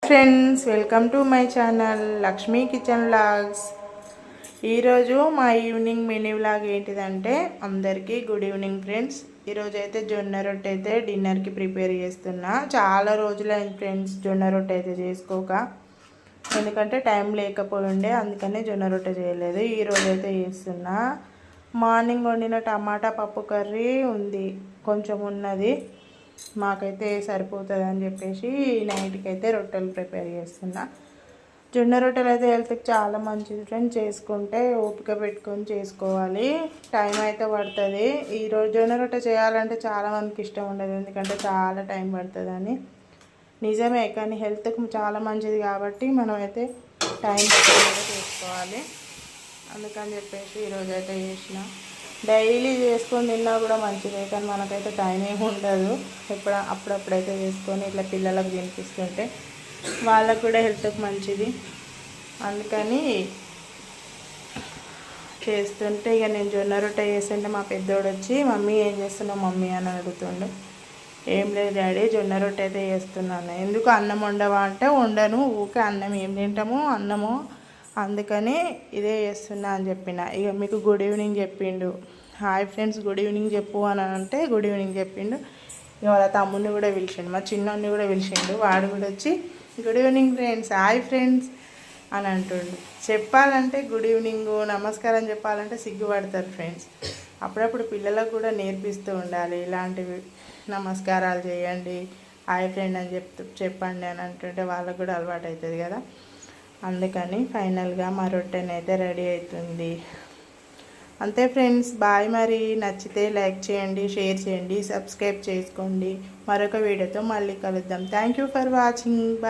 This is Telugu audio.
Friends, welcome to my channel Lakshmi kitchen vlogs. ఈరోజు మా ఈవినింగ్ మినీ వ్లాగ్ ఏంటిదంటే, అందరికీ గుడ్ ఈవినింగ్ ఫ్రెండ్స్. ఈరోజు అయితే జొన్న రొట్టె అయితే డిన్నర్కి ప్రిపేర్ చేస్తున్నా. చాలా రోజులైంది ఫ్రెండ్స్ జొన్న రొట్టె అయితే చేసుకోక, ఎందుకంటే టైం లేకపోయి ఉండే, అందుకనే జొన్న రొట్టె చేయలేదు. ఈరోజు అయితే చేస్తున్నా. మార్నింగ్ వండిన టమాటా పప్పు కర్రీ ఉంది, కొంచెం ఉన్నది, మాకైతే సరిపోతుంది అని చెప్పేసి నైట్కి అయితే రొట్టెలు ప్రిపేర్ చేస్తున్నా. జొన్న రొట్టెలు అయితే హెల్త్కి చాలా మంచిది ఫ్రెండ్స్. చేసుకుంటే ఓపిక పెట్టుకొని చేసుకోవాలి, టైం అయితే పడుతుంది. ఈరోజు జొన్న రొట్టె చేయాలంటే చాలామందికి ఇష్టం ఉండదు, ఎందుకంటే చాలా టైం పడుతుందని. నిజమే, కానీ హెల్త్కి చాలా మంచిది కాబట్టి మనం అయితే టైం పట్టుకొని చేసుకోవాలి. అందుకని చెప్పేసి ఈరోజు అయితే చేసిన. డైలీ చేసుకొని తిన్నా కూడా మంచిదే, కానీ మనకైతే టైం ఏమి ఉండదు. అప్పుడప్పుడైతే చేసుకొని ఇట్లా పిల్లలకు తినిపిస్తుంటే వాళ్ళకు కూడా హెల్త్కి మంచిది. అందుకని చేస్తుంటే ఇక నేను జొన్న రొట్టె చేస్తుంటే మా పెద్దోడు వచ్చి, మమ్మీ ఏం చేస్తున్నావు మమ్మీ అని అడుగుతుండు. ఏం లేదు డాడీ, జొన్న రొట్టె అయితే చేస్తున్నాను. ఎందుకు అన్నం వండవా అంటే, వండను, ఊకే అన్నం ఏం తింటాము, అన్నము, అందుకని ఇదే చేస్తున్నా అని చెప్పిన. ఇక మీకు గుడ్ ఈవినింగ్ చెప్పిండు. హాయ్ ఫ్రెండ్స్, గుడ్ ఈవినింగ్ చెప్పు అని అంటే గుడ్ ఈవినింగ్ చెప్పిండు. ఇక వాళ్ళ తమ్ముడిని కూడా పిలిచిండు, మా చిన్నోడిని కూడా పిలిచిండు. వాడు కూడా వచ్చి good evening friends, hi friends అని అంటుండు. చెప్పాలంటే గుడ్ ఈవినింగ్ నమస్కారం చెప్పాలంటే సిగ్గుపడతారు ఫ్రెండ్స్. అప్పుడప్పుడు పిల్లలకు కూడా నేర్పిస్తూ ఉండాలి, ఇలాంటివి నమస్కారాలు చేయండి, హాయ్ ఫ్రెండ్ అని చెప్పండి అని అంటుంటే వాళ్ళకు కూడా అలవాటు అవుతుంది కదా. అందుకని ఫైనల్గా మా రొట్టెని అయితే రెడీ అవుతుంది. అంతే ఫ్రెండ్స్, బాయ్. మరి నచ్చితే లైక్ చేయండి, షేర్ చేయండి, సబ్స్క్రైబ్ చేసుకోండి. మరొక వీడియోతో మళ్ళీ కలుద్దాం. Thank you for watching. Bye.